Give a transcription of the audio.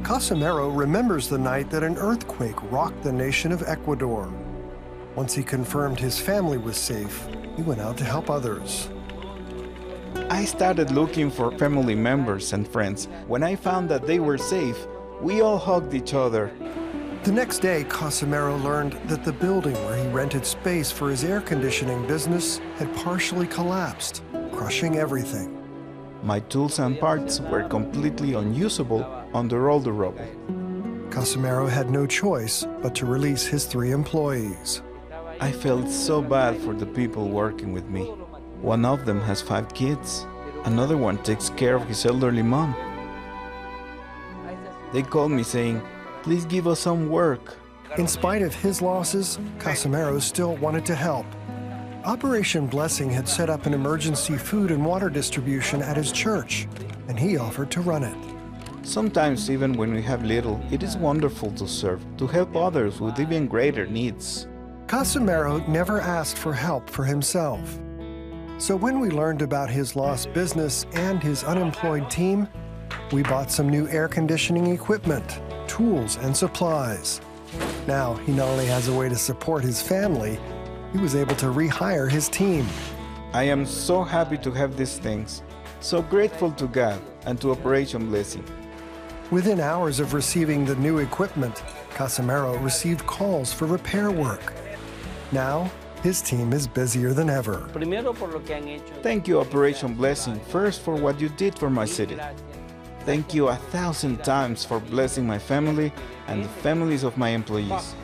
Casimiro remembers the night that an earthquake rocked the nation of Ecuador. Once he confirmed his family was safe, he went out to help others. I started looking for family members and friends. When I found that they were safe, we all hugged each other. The next day, Casimiro learned that the building where he rented space for his air conditioning business had partially collapsed, crushing everything. My tools and parts were completely unusable under all the rubble. Casimiro had no choice but to release his 3 employees. I felt so bad for the people working with me. One of them has 5 kids. Another one takes care of his elderly mom. They called me saying, "Please give us some work." In spite of his losses, Casimiro still wanted to help. Operation Blessing had set up an emergency food and water distribution at his church, and he offered to run it. Sometimes, even when we have little, it is wonderful to serve, to help others with even greater needs. Casimiro never asked for help for himself. So when we learned about his lost business and his unemployed team, we bought some new air conditioning equipment, tools, and supplies. Now he not only has a way to support his family, he was able to rehire his team. I am so happy to have these things, so grateful to God and to Operation Blessing. Within hours of receiving the new equipment, Casimiro received calls for repair work. Now, his team is busier than ever. Thank you, Operation Blessing, first for what you did for my city. Thank you 1,000 times for blessing my family and the families of my employees.